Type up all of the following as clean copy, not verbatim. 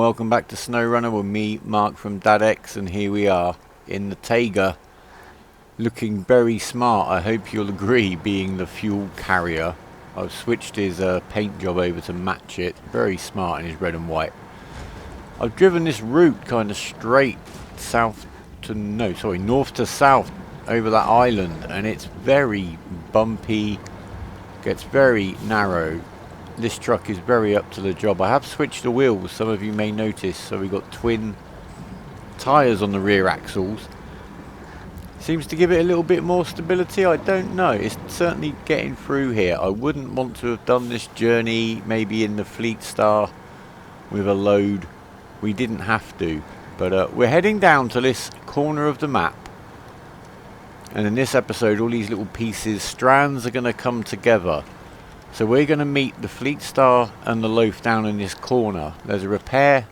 welcome back to SnowRunner with me, Mark from DadX, and here we are in the Taiga, looking very smart. I hope you'll agree, being the fuel carrier. I've switched his paint job over to match it. Very smart in his red and white. I've driven this route kind of straight north to south over that island, and it's very bumpy, gets very narrow. This truck is very up to the job. I have switched the wheels, some of you may notice, so we've got twin tyres on the rear axles. Seems to give it a little bit more stability. I don't know, it's certainly getting through here. I wouldn't want to have done this journey maybe in the Fleet Star with a load. We didn't have to, but we're heading down to this corner of the map, and in this episode all these little pieces, strands, are going to come together. So we're going to meet the Fleet Star and the loaf down in this corner. There's a repair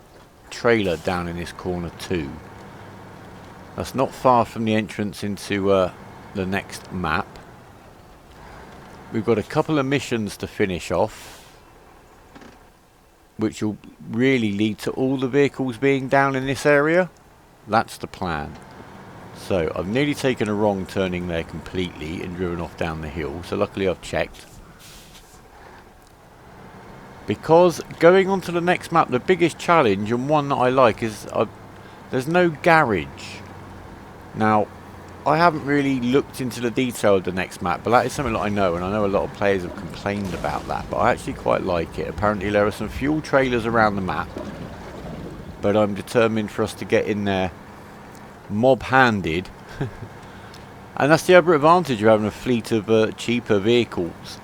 trailer down in this corner too. That's not far from the entrance into the next map. We've got a couple of missions to finish off, which will really lead to all the vehicles being down in this area. That's the plan. So I've nearly taken a wrong turning there completely and driven off down the hill. So luckily I've checked. Because going on to the next map, the biggest challenge, and one that I like, is there's no garage. Now, I haven't really looked into the detail of the next map, but that is something that I know, and I know a lot of players have complained about that, but I actually quite like it. Apparently there are some fuel trailers around the map, but I'm determined for us to get in there mob-handed. And that's the other advantage of having a fleet of cheaper vehicles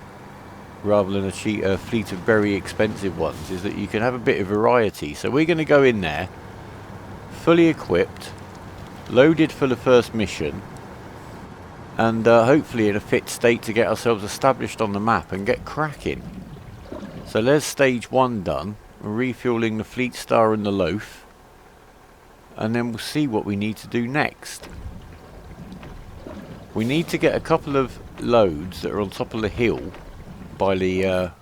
rather than a fleet of very expensive ones, is that you can have a bit of variety. So we're going to go in there fully equipped, loaded for the first mission, and hopefully in a fit state to get ourselves established on the map and get cracking. So there's stage 1 done. We're refueling the Fleet Star and the loaf, and then we'll see what we need to do next. We need to get a couple of loads that are on top of the hill by the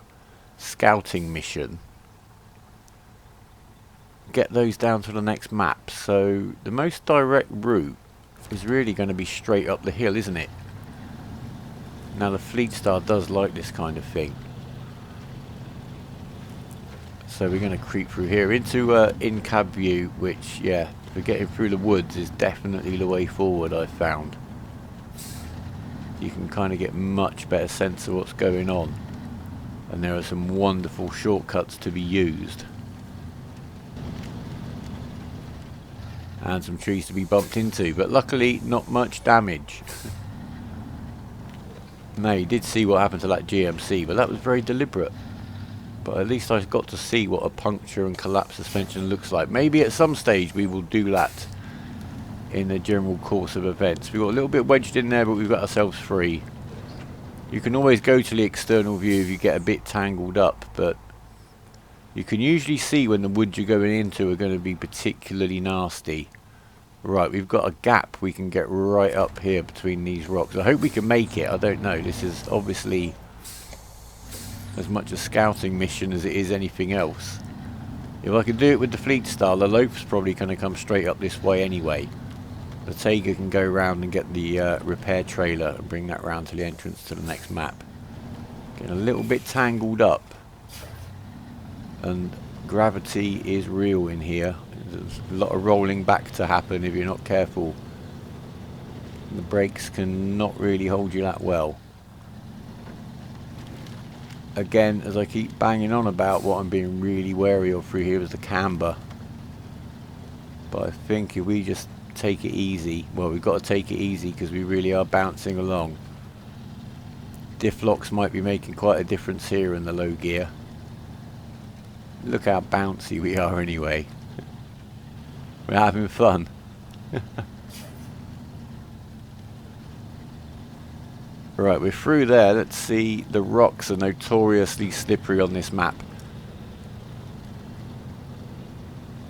scouting mission. Get those down to the next map. So the most direct route is really going to be straight up the hill, isn't it? Now the Fleet Star does like this kind of thing, so we're going to creep through here into in-cab view, which, yeah, for getting through the woods is definitely the way forward, I've found. You can kind of get much better sense of what's going on, and there are some wonderful shortcuts to be used, and some trees to be bumped into, but luckily not much damage. Now, you did see what happened to that GMC, but that was very deliberate. But at least I got to see what a puncture and collapse suspension looks like. Maybe at some stage we will do that in the general course of events. We got a little bit wedged in there, but we've got ourselves free. You can always go to the external view if you get a bit tangled up, but you can usually see when the woods you're going into are going to be particularly nasty. Right, we've got a gap we can get right up here between these rocks. I hope we can make it. I don't know. This is obviously as much a scouting mission as it is anything else. If I can do it with the Fleet Star, the loaf's probably going to come straight up this way anyway. The Taiga can go round and get the repair trailer and bring that round to the entrance to the next map. Getting a little bit tangled up, and gravity is real in here. There's a lot of rolling back to happen if you're not careful. The brakes can not really hold you that well. Again, as I keep banging on about, what I'm being really wary of through here is the camber. But I think if we just take it easy, well, we've got to take it easy because we really are bouncing along. Diff locks might be making quite a difference here in the low gear. Look how bouncy we are anyway. We're having fun. Right, we're through there. Let's see. The rocks are notoriously slippery on this map.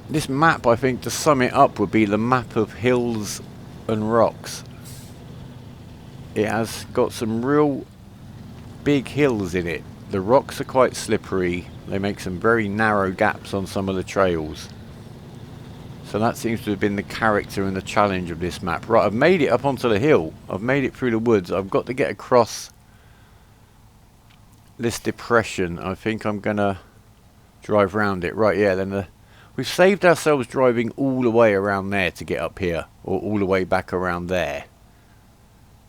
This map, I think, to sum it up, would be the map of hills and rocks. It has got some real big hills in it. The rocks are quite slippery. They make some very narrow gaps on some of the trails. So that seems to have been the character and the challenge of this map. Right, I've made it up onto the hill. I've made it through the woods. I've got to get across this depression. I think I'm going to drive around it. Right, yeah, then we've saved ourselves driving all the way around there to get up here. Or all the way back around there.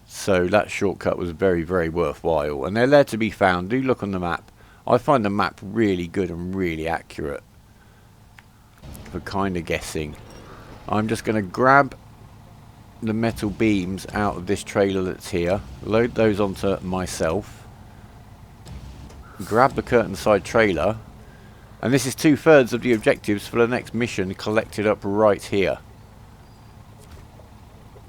So that shortcut was very, very worthwhile. And they're there to be found. Do look on the map. I find the map really good and really accurate for kind of guessing. I'm just going to grab the metal beams out of this trailer that's here. Load those onto myself. Grab the curtain side trailer. And this is 2/3 of the objectives for the next mission collected up right here.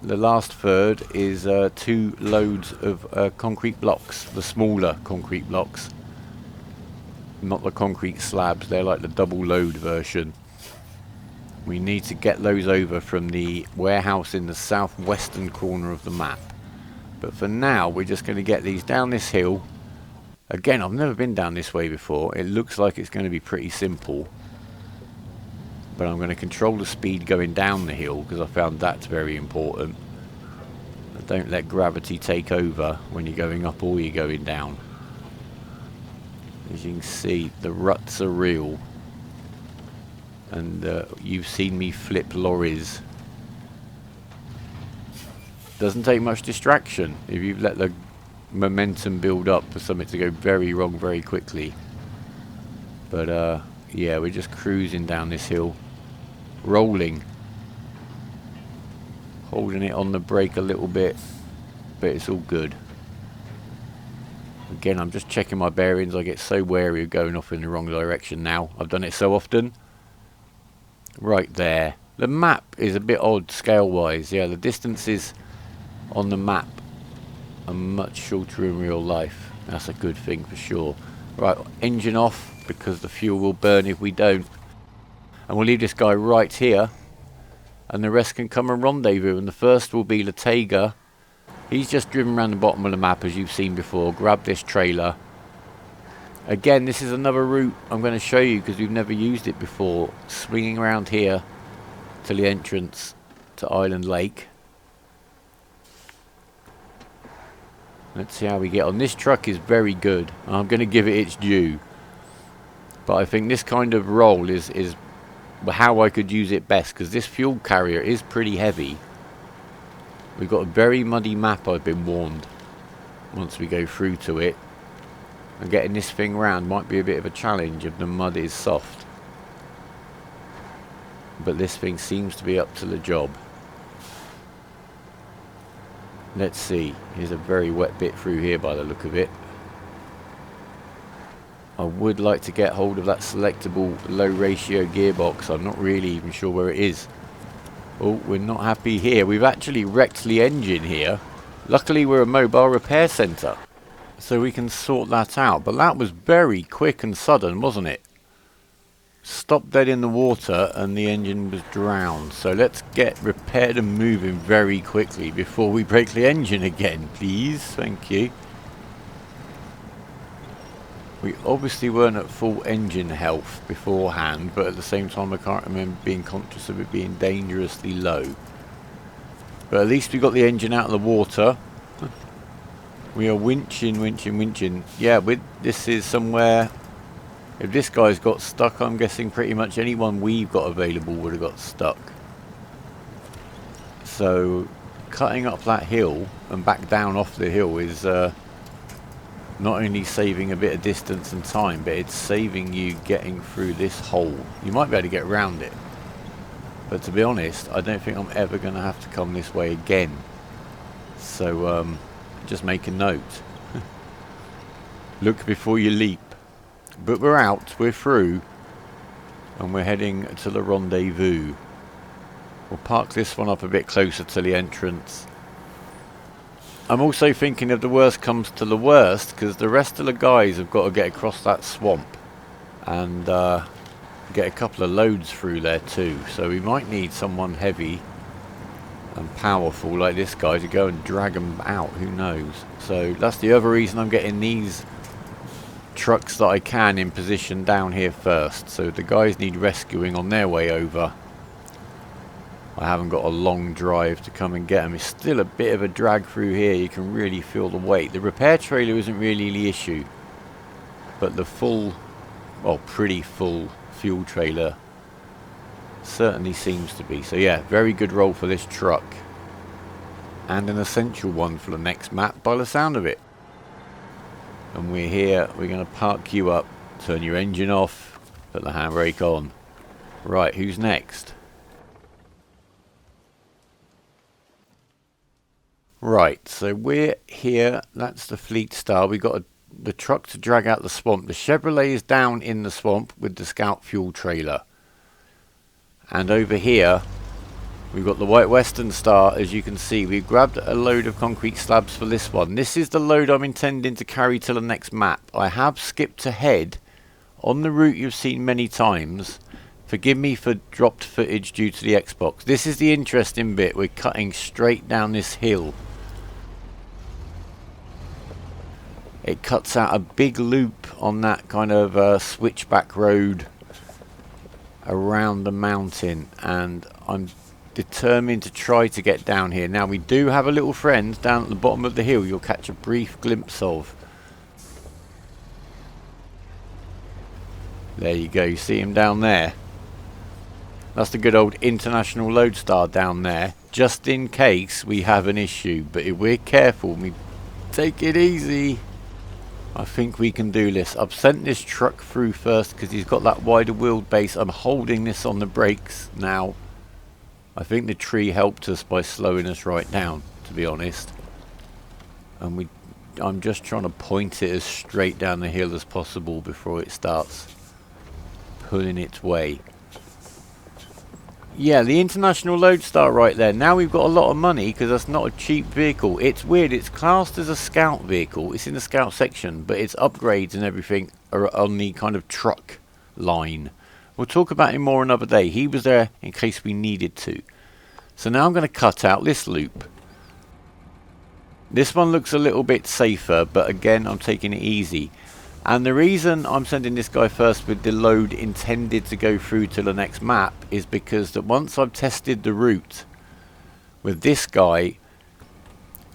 The last third is 2 loads of concrete blocks, the smaller concrete blocks. Not the concrete slabs, they're like the double load version. We need to get those over from the warehouse in the southwestern corner of the map. But for now, we're just going to get these down this hill. Again, I've never been down this way before. It looks like it's going to be pretty simple. But I'm going to control the speed going down the hill because I found that's very important. Don't let gravity take over when you're going up or you're going down. As you can see, the ruts are real. And you've seen me flip lorries. Doesn't take much distraction if you've let the momentum build up for something to go very wrong very quickly. But yeah, we're just cruising down this hill. Rolling. Holding it on the brake a little bit. But it's all good. Again, I'm just checking my bearings. I get so wary of going off in the wrong direction now. I've done it so often. Right there. The map is a bit odd scale-wise. Yeah, the distances on the map are much shorter in real life. That's a good thing for sure. Right, engine off because the fuel will burn if we don't. And we'll leave this guy right here. And the rest can come and rendezvous. And the first will be Latega. He's just driven around the bottom of the map as you've seen before. Grab this trailer. Again, this is another route I'm going to show you because we've never used it before. Swinging around here to the entrance to Island Lake. Let's see how we get on. This truck is very good. I'm going to give it its due. But I think this kind of roll is how I could use it best, because this fuel carrier is pretty heavy. We've got a very muddy map, I've been warned, once we go through to it. And getting this thing round might be a bit of a challenge if the mud is soft. But this thing seems to be up to the job. Let's see. Here's a very wet bit through here by the look of it. I would like to get hold of that selectable low ratio gearbox. I'm not really even sure where it is. Oh, we're not happy here. We've actually wrecked the engine here. Luckily we're a mobile repair centre, so we can sort that out. But that was very quick and sudden, wasn't it? Stopped dead in the water and the engine was drowned. So let's get repaired and moving very quickly before we break the engine again, please. Thank you. We obviously weren't at full engine health beforehand, but at the same time I can't remember being conscious of it being dangerously low. But at least we got the engine out of the water. We are winching. Yeah, this is somewhere. If this guy's got stuck, I'm guessing pretty much anyone we've got available would have got stuck. So cutting up that hill and back down off the hill is not only saving a bit of distance and time, but it's saving you getting through this hole. You might be able to get around it, but to be honest, I don't think I'm ever going to have to come this way again. So just make a note. Look before you leap. But we're out, we're through, and we're heading to the rendezvous. We'll park this one up a bit closer to the entrance. I'm also thinking if the worst comes to the worst, because the rest of the guys have got to get across that swamp and get a couple of loads through there too. So we might need someone heavy and powerful like this guy to go and drag them out, who knows. So that's the other reason I'm getting these trucks that I can in position down here first. So the guys need rescuing on their way over. I haven't got a long drive to come and get them. It's still a bit of a drag through here. You can really feel the weight. The repair trailer isn't really the issue, but the full, well, pretty full fuel trailer certainly seems to be. So yeah, very good role for this truck, and an essential one for the next map by the sound of it. And we're here. We're going to park you up, turn your engine off, put the handbrake on. Right, who's next? Right, so we're here. That's the Fleet Star. We got the truck to drag out the swamp. The Chevrolet is down in the swamp with the Scout fuel trailer. And over here, we've got the White Western Star. As you can see, we've grabbed a load of concrete slabs for this one. This is the load I'm intending to carry to the next map. I have skipped ahead on the route you've seen many times. Forgive me for dropped footage due to the Xbox. This is the interesting bit. We're cutting straight down this hill. It cuts out a big loop on that kind of switchback road around the mountain, and I'm determined to try to get down here. Now we do have a little friend down at the bottom of the hill you'll catch a brief glimpse of. There you go, you see him down there. That's the good old International Lodestar down there, just in case we have an issue. But if we're careful, we take it easy. I think we can do this. I've sent this truck through first because he's got that wider wheelbase. I'm holding this on the brakes now. I think the tree helped us by slowing us right down, to be honest. And I'm just trying to point it as straight down the hill as possible before it starts pulling its way. Yeah, the International Lodestar right there. Now we've got a lot of money because that's not a cheap vehicle. It's weird. It's classed as a Scout vehicle. It's in the Scout section, but its upgrades and everything are on the kind of truck line. We'll talk about him more another day. He was there in case we needed to. So now I'm going to cut out this loop. This one looks a little bit safer, but again, I'm taking it easy. And the reason I'm sending this guy first with the load intended to go through to the next map is because that once I've tested the route with this guy,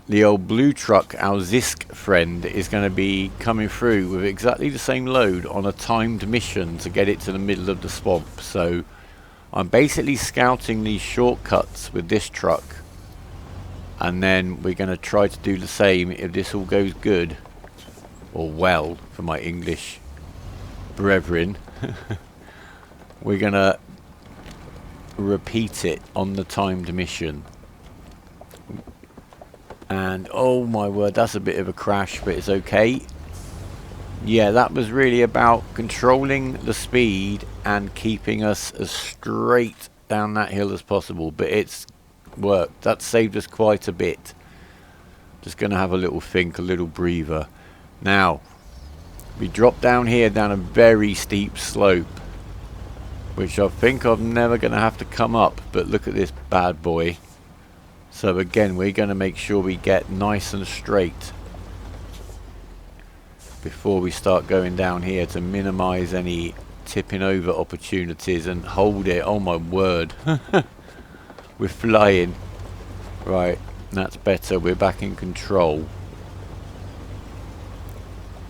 the old blue truck, our Zisk friend, is going to be coming through with exactly the same load on a timed mission to get it to the middle of the swamp. So I'm basically scouting these shortcuts with this truck, and then we're going to try to do the same if this all goes good. Or well, for my English brethren. We're gonna repeat it on the timed mission. And oh my word, that's a bit of a crash, but it's okay. Yeah, that was really about controlling the speed and keeping us as straight down that hill as possible, but it's worked. That saved us quite a bit. Just gonna have a little think, a little breather. Now, we drop down here down a very steep slope, which I think I'm never going to have to come up, but look at this bad boy. So again, we're going to make sure we get nice and straight before we start going down here to minimize any tipping over opportunities and hold it. Oh my word. We're flying. Right, that's better. We're back in control.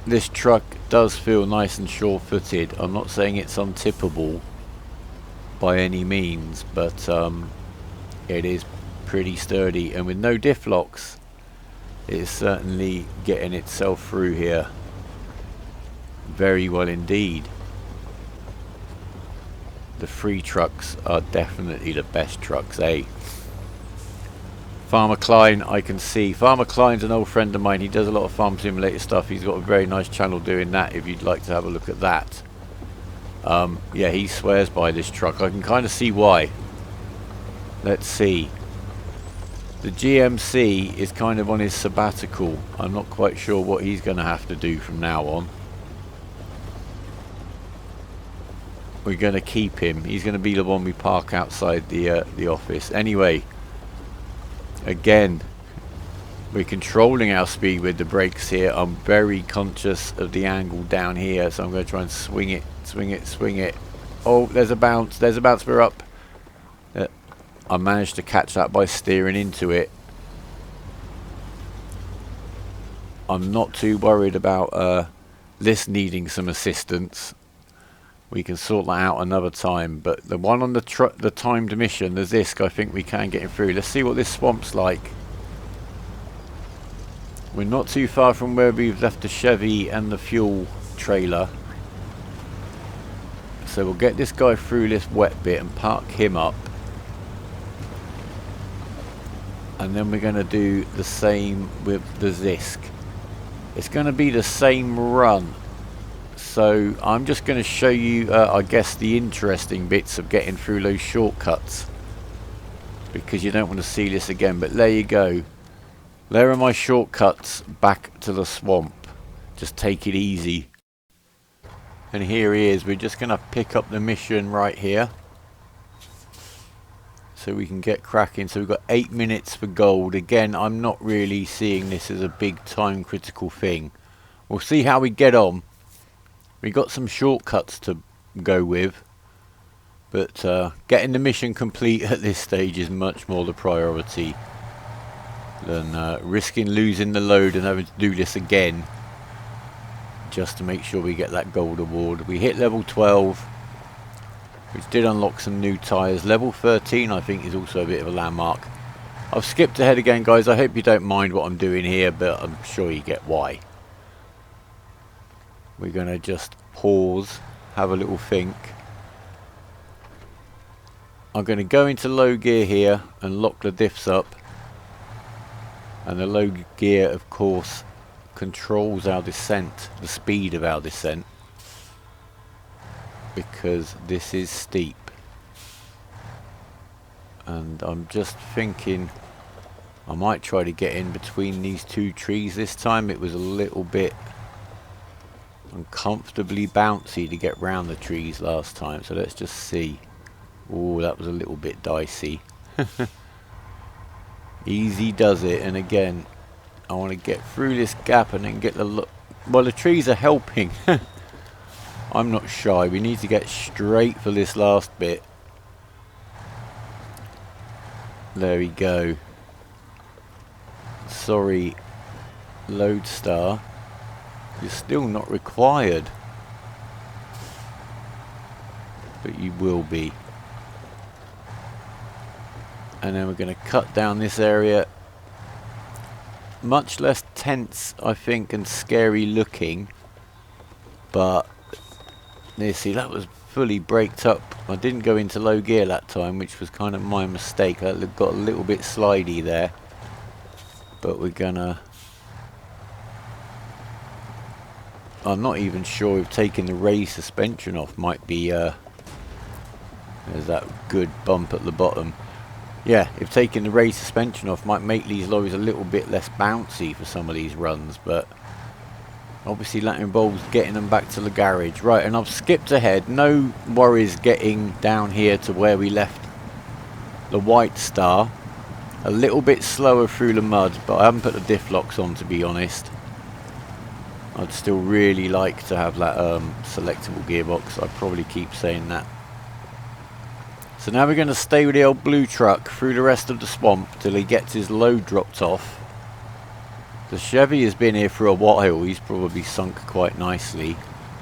This truck does feel nice and sure-footed. I'm not saying it's untippable by any means, but it is pretty sturdy, and with no diff locks, it is certainly getting itself through here very well indeed. The free trucks are definitely the best trucks, eh? Farmer Klein, I can see. Farmer Klein's an old friend of mine. He does a lot of Farm Simulator stuff. He's got a very nice channel doing that if you'd like to have a look at that. Yeah, he swears by this truck. I can kind of see why. Let's see. The GMC is kind of on his sabbatical. I'm not quite sure what he's going to have to do from now on. We're going to keep him. He's going to be the one we park outside the office. Anyway. Again, we're controlling our speed with the brakes here. I'm very conscious of the angle down here, so I'm going to try and swing it, swing it, swing it. Oh, there's a bounce. There's a bounce. We're up. I managed to catch that by steering into it. I'm not too worried about this needing some assistance. We can sort that out another time, but the one on the timed mission, the Zisk, I think we can get him through. Let's see what this swamp's like. We're not too far from where we've left the Chevy and the fuel trailer. So we'll get this guy through this wet bit and park him up. And then we're going to do the same with the Zisk. It's going to be the same run. So I'm just going to show you, I guess, the interesting bits of getting through those shortcuts, because you don't want to see this again. But there you go. There are my shortcuts back to the swamp. Just take it easy. And here he is. We're just going to pick up the mission right here, so we can get cracking. So we've got 8 minutes for gold. Again, I'm not really seeing this as a big time critical thing. We'll see how we get on. We got some shortcuts to go with, but getting the mission complete at this stage is much more the priority than risking losing the load and having to do this again just to make sure we get that gold award. We hit level 12, which did unlock some new tyres. Level 13 I think is also a bit of a landmark. I've skipped ahead again, guys. I hope you don't mind what I'm doing here, but I'm sure you get why. We're going to just pause, have a little think. I'm going to go into low gear here and lock the diffs up. And the low gear, of course, controls our descent, the speed of our descent, because this is steep. And I'm just thinking I might try to get in between these two trees this time. It was a little bit uncomfortably bouncy to get round the trees last time, so let's just see. Oh, that was a little bit dicey. Easy does it. And again, I want to get through this gap and then get the look. Well, the trees are helping. I'm not shy. We need to get straight for this last bit. There we go. Sorry, Lodestar. You're still not required, but you will be. And then we're going to cut down this area. Much less tense, I think, and scary looking. But you see, that was fully braked up. I didn't go into low gear that time, which was kind of my mistake. I got a little bit slidey there. But we're gonna... I'm not even sure if taking the raised suspension off might be... There's that good bump at the bottom. Yeah, if taking the raised suspension off might make these lorries a little bit less bouncy for some of these runs, but obviously that involves getting them back to the garage. Right, and I've skipped ahead. No worries getting down here to where we left the White Star. A little bit slower through the mud, but I haven't put the diff locks on, to be honest. I'd still really like to have that selectable gearbox. I'd probably keep saying that. So now we're going to stay with the old blue truck through the rest of the swamp till he gets his load dropped off. The Chevy has been here for a while. He's probably sunk quite nicely.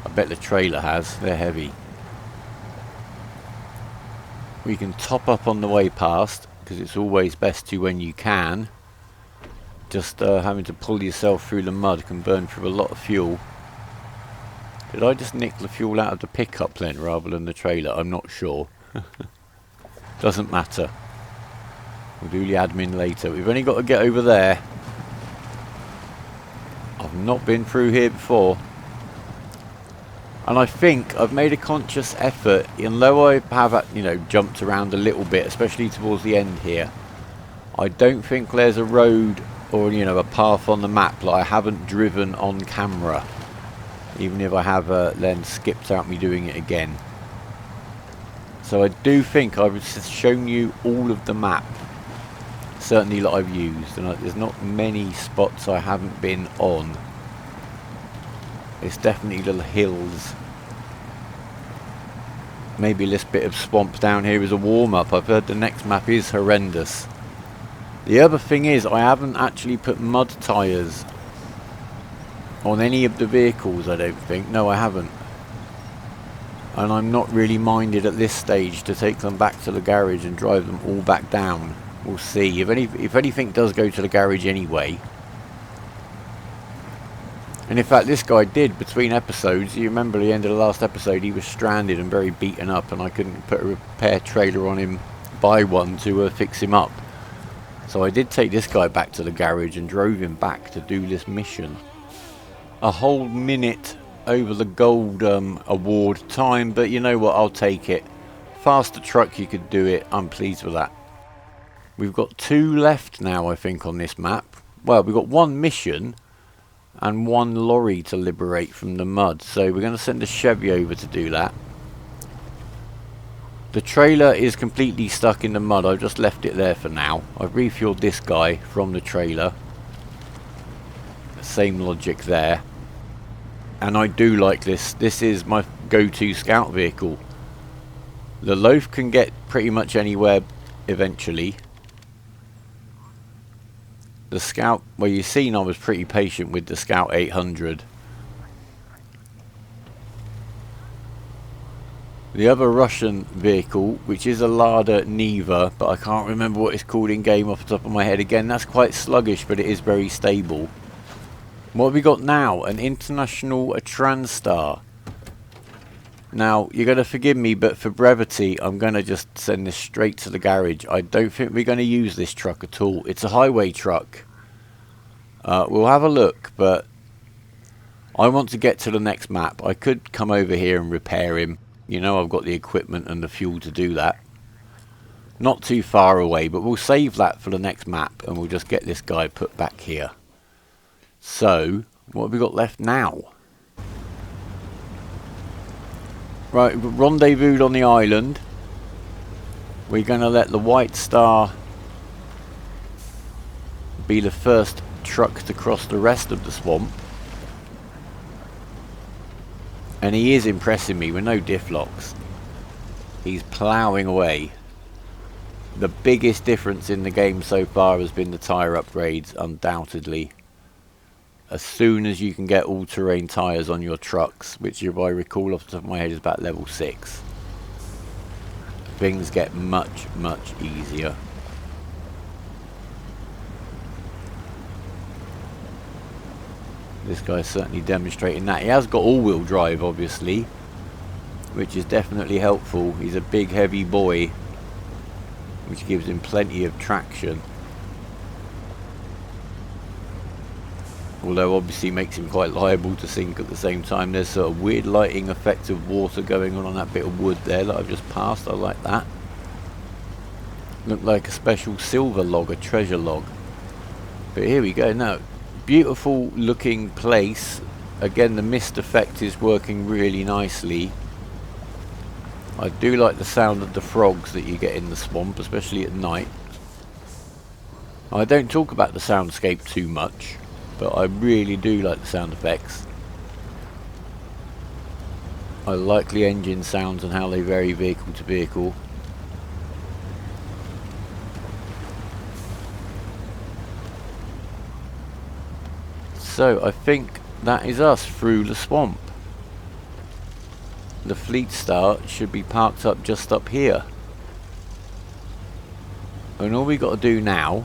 I bet the trailer has. They're heavy. We can top up on the way past, because it's always best to when you can. Just having to pull yourself through the mud can burn through a lot of fuel. Did I just nick the fuel out of the pickup then rather than the trailer? I'm not sure. Doesn't matter. We'll do the admin later. We've only got to get over there. I've not been through here before. And I think I've made a conscious effort, and though I have, you know, jumped around a little bit, especially towards the end here, I don't think there's a road or, you know, a path on the map that I haven't driven on camera. Even if I have then skipped out me doing it again. So I do think I've shown you all of the map, certainly that I've used, and there's not many spots I haven't been on. It's definitely the hills. maybe this bit of swamp down here is a warm-up. I've heard the next map is horrendous. The other thing is, I haven't actually put mud tyres on any of the vehicles, I don't think. No, I haven't. And I'm not really minded at this stage to take them back to the garage and drive them all back down. We'll see. If anything does go to the garage anyway. And in fact, this guy did between episodes. You remember the end of the last episode, he was stranded and very beaten up, and I couldn't put a repair trailer on him, buy one to fix him up. So I did take this guy back to the garage and drove him back to do this mission. A whole minute over the gold award time, but you know what, I'll take it. Faster truck, you could do it. I'm pleased with that. We've got 2 left now, I think, on this map. Well, we've got 1 mission and 1 lorry to liberate from the mud, so we're going to send a Chevy over to do that. The trailer is completely stuck in the mud. I've just left it there for now. I've refueled this guy from the trailer. Same logic there. And I do like this. This is my go-to scout vehicle. The loaf can get pretty much anywhere eventually. The Scout, well, you've seen I was pretty patient with the Scout 800. The other Russian vehicle, which is a Lada Niva, but I can't remember what it's called in game off the top of my head. Again, that's quite sluggish, but it is very stable. What have we got now? An International Transstar. Now, you're going to forgive me, but for brevity, I'm going to just send this straight to the garage. I don't think we're going to use this truck at all. It's a highway truck. We'll have a look, but I want to get to the next map. I could come over here and repair him. You know, I've got the equipment and the fuel to do that. Not too far away, but we'll save that for the next map, and we'll just get this guy put back here. So, what have we got left now? Right, we've rendezvoused on the island. We're going to let the White Star be the first truck to cross the rest of the swamp. And he is impressing me with no diff locks. He's ploughing away. The biggest difference in the game so far has been the tyre upgrades, undoubtedly. As soon as you can get all-terrain tyres on your trucks, which if I recall off the top of my head is about level 6, things get much, much easier. This guy's certainly demonstrating that. He has got all-wheel drive, obviously, which is definitely helpful. He's a big, heavy boy, which gives him plenty of traction. Although obviously makes him quite liable to sink at the same time. There's sort of weird lighting effect of water going on that bit of wood there that I've just passed. I like that. Looked like a special silver log, a treasure log. But here we go. Now, beautiful looking place. Again, the mist effect is working really nicely. I do like the sound of the frogs that you get in the swamp, especially at night. I don't talk about the soundscape too much, but I really do like the sound effects. I like the engine sounds and how they vary vehicle to vehicle. So I think that is us through the swamp. The Fleet Star should be parked up just up here. And all we got to do now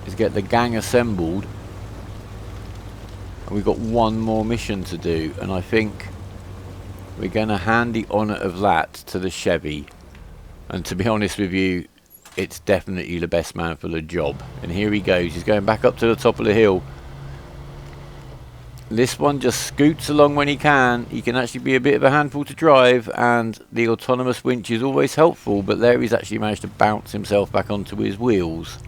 is get the gang assembled, and we've got one more mission to do, and I think we're going to hand the honour of that to the Chevy. And to be honest with you, it's definitely the best man for the job. And here he goes. He's going back up to the top of the hill. This one just scoots along when he can. He can actually be a bit of a handful to drive, and the autonomous winch is always helpful, but there he's actually managed to bounce himself back onto his wheels.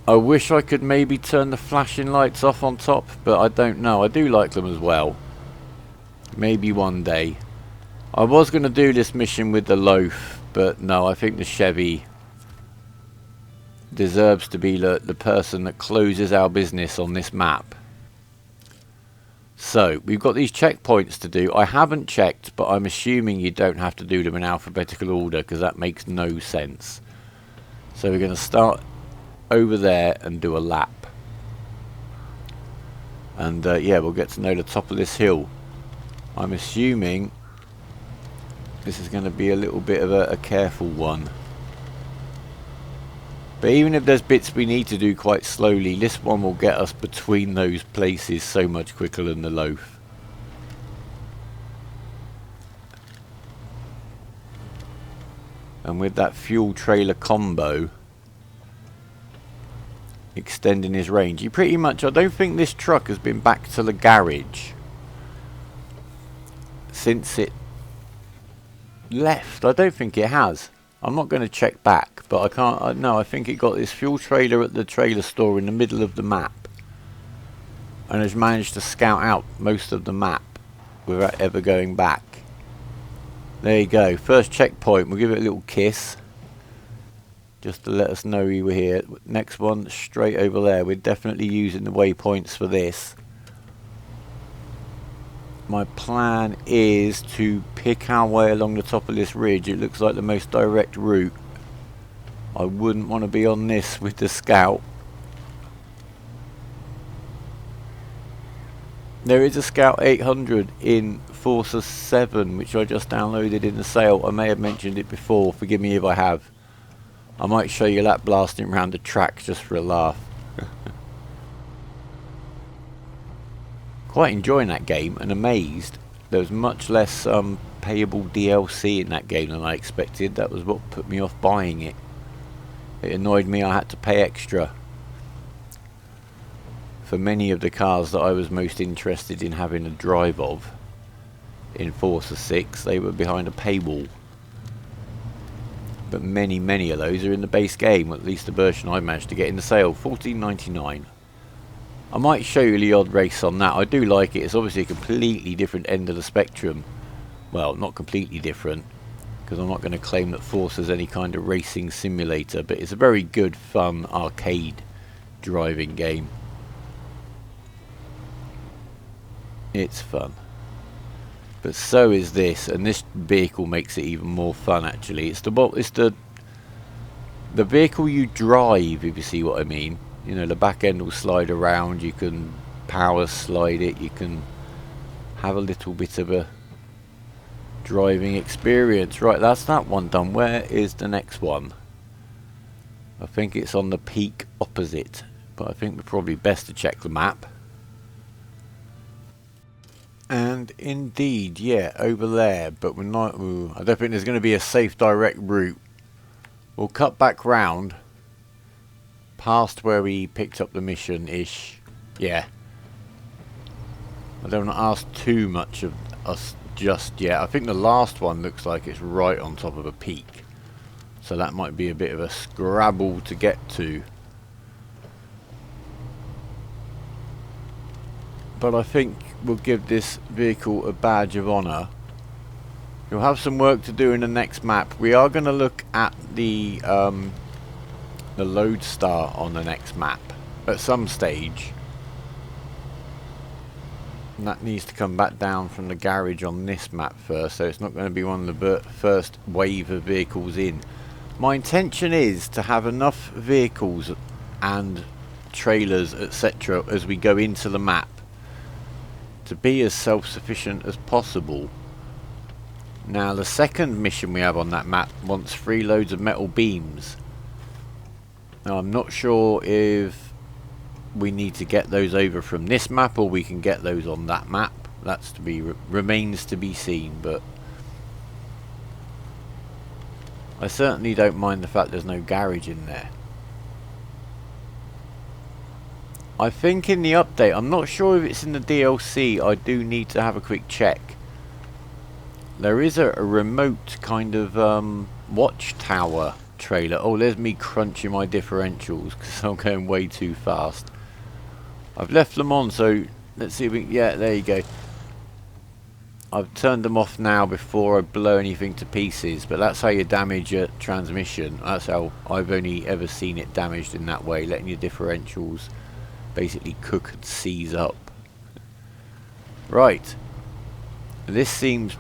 I wish I could maybe turn the flashing lights off on top, but I don't know. I do like them as well. Maybe one day. I was going to do this mission with the loaf, but no, I think the Chevy deserves to be the person that closes our business on this map. So we've got these checkpoints to do. I haven't checked, but I'm assuming you don't have to do them in alphabetical order, because that makes no sense. So we're going to start over there and do a lap. And yeah, we'll get to know the top of this hill. I'm assuming this is going to be a little bit of a careful one. But even if there's bits we need to do quite slowly, this one will get us between those places so much quicker than the loaf. And with that fuel trailer combo extending his range, you pretty much, I don't think this truck has been back to the garage since it left. I don't think it has. I'm not going to check back, but I can't. No, I think it got this fuel trailer at the trailer store in the middle of the map, and has managed to scout out most of the map without ever going back. There you go. First checkpoint. We'll give it a little kiss, just to let us know we were here. Next one, straight over there. We're definitely using the waypoints for this. My plan is to pick our way along the top of this ridge. It looks like the most direct route. I wouldn't want to be on this with the Scout. There is a Scout 800 in Forza 7, which I just downloaded in the sale. I may have mentioned it before, forgive me if I have. I might show you that blasting around the track just for a laugh. Quite enjoying that game, and amazed there was much less payable DLC in that game than I expected. That was what put me off buying it. It annoyed me I had to pay extra for many of the cars that I was most interested in having a drive of in Forza 6. They were behind a paywall, but many of those are in the base game, at least the version I managed to get in the sale. $14.99. I might show you the odd race on that. I do like it. It's obviously a completely different end of the spectrum. Well, not completely different, because I'm not going to claim that Forza's any kind of racing simulator, but it's a very good, fun, arcade driving game. It's fun. But so is this, and this vehicle makes it even more fun actually. It's the vehicle you drive, if you see what I mean. You know, the back end will slide around, you can power slide it, you can have a little bit of a driving experience. Right, that's that one done. Where is the next one? I think it's on the peak opposite, but I think we're probably best to check the map. And indeed, yeah, over there, but we're not. I don't think there's going to be a safe direct route. We'll cut back round past where we picked up the mission-ish. Yeah. I don't want to ask too much of us just yet. I think the last one looks like it's right on top of a peak, so that might be a bit of a scrabble to get to. But I think we'll give this vehicle a badge of honour. You'll have some work to do in the next map. We are going to look at the lodestar on the next map at some stage. And that needs to come back down from the garage on this map first, so it's not going to be one of the first wave of vehicles in. My intention is to have enough vehicles and trailers, etc., as we go into the map, to be as self-sufficient as possible. Now, the second mission we have on that map wants 3 loads of metal beams. Now, I'm not sure if we need to get those over from this map or we can get those on that map. That's to be remains to be seen, but I certainly don't mind the fact there's no garage in there. I think in the update, I'm not sure if it's in the DLC, I do need to have a quick check. There is a remote kind of watchtower trailer. Oh, there's me crunching my differentials because I'm going way too fast. I've left them on, so let's see if we... Yeah, there you go. I've turned them off now before I blow anything to pieces, but that's how you damage a transmission. That's how I've only ever seen it damaged in that way, letting your differentials basically cook and seize up. Right. This seems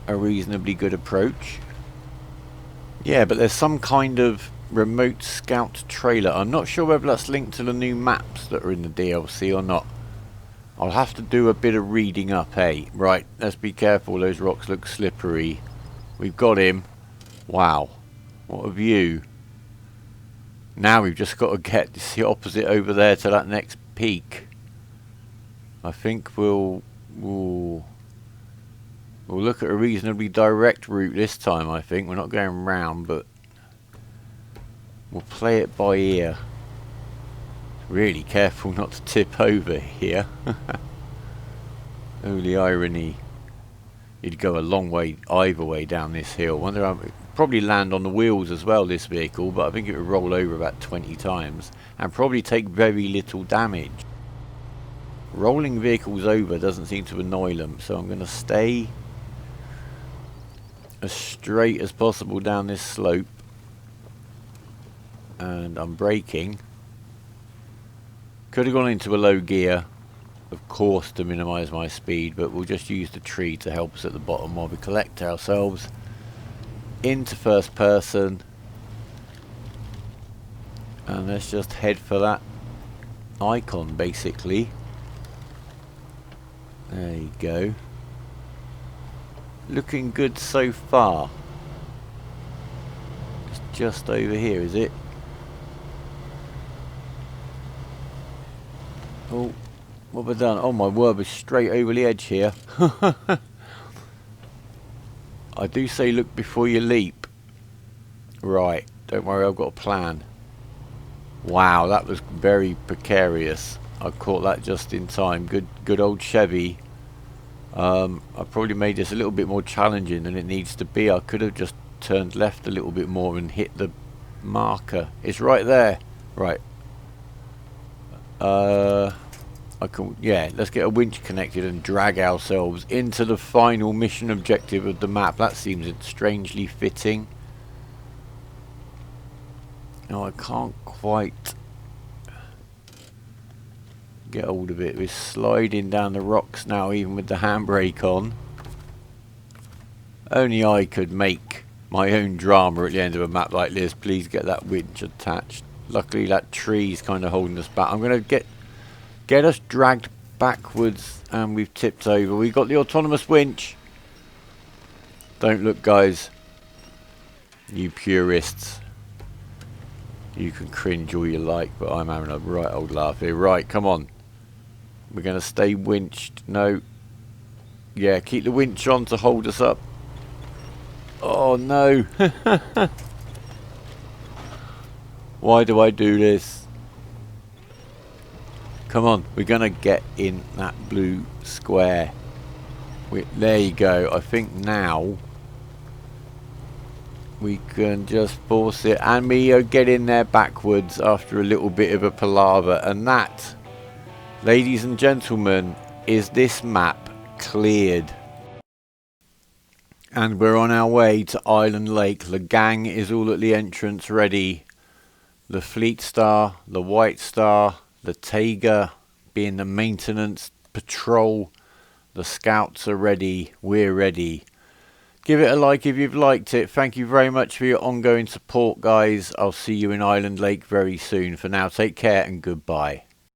a reasonably good approach. Yeah, but there's some kind of remote scout trailer. I'm not sure whether that's linked to the new maps that are in the DLC or not. I'll have to do a bit of reading up, hey? Right, let's be careful. Those rocks look slippery. We've got him. Wow. What a view. Now we've just got to get the opposite over there to that next peak. I think we'll look at a reasonably direct route this time, I think. We're not going round, but we'll play it by ear. Really careful not to tip over here. Oh, the irony. You'd go a long way either way down this hill. Wonder how it probably land on the wheels as well, this vehicle, but I think it would roll over about 20 times and probably take very little damage. Rolling vehicles over doesn't seem to annoy them, so I'm going to stay as straight as possible down this slope, and I'm braking. Could have gone into a low gear, of course, to minimise my speed, but we'll just use the tree to help us at the bottom while we collect ourselves into first person, and let's just head for that icon basically. There you go. Looking good so far. It's just over here, is it? Oh, what have I done? Oh my word, we're straight over the edge here. I do say look before you leap. Right, don't worry, I've got a plan. Wow, that was very precarious. I caught that just in time. Good old Chevy. I probably made this a little bit more challenging than it needs to be. I could have just turned left a little bit more and hit the marker. It's right there. Right. I can, yeah, let's get a winch connected and drag ourselves into the final mission objective of the map. That seems strangely fitting. No, I can't quite get hold of it. We're sliding down the rocks now, even with the handbrake on. Only I could make my own drama at the end of a map like this. Please get that winch attached. Luckily that tree's kind of holding us back. I'm going to get us dragged backwards, and we've tipped over. We've got the autonomous winch. Don't look, guys. You purists. You can cringe all you like, but I'm having a right old laugh here. Right, come on. We're going to stay winched. No. Yeah, keep the winch on to hold us up. Oh, no. Why do I do this? Come on, we're going to get in that blue square. There you go. I think now we can just force it, and we get in there backwards after a little bit of a palaver. And that, ladies and gentlemen, is this map cleared. And we're on our way to Island Lake. The gang is all at the entrance ready. The Fleet Star, the White Star, the Taiga being the maintenance patrol. The scouts are ready. We're ready. Give it a like if you've liked it. Thank you very much for your ongoing support, guys. I'll see you in Island Lake very soon. For now, take care and goodbye.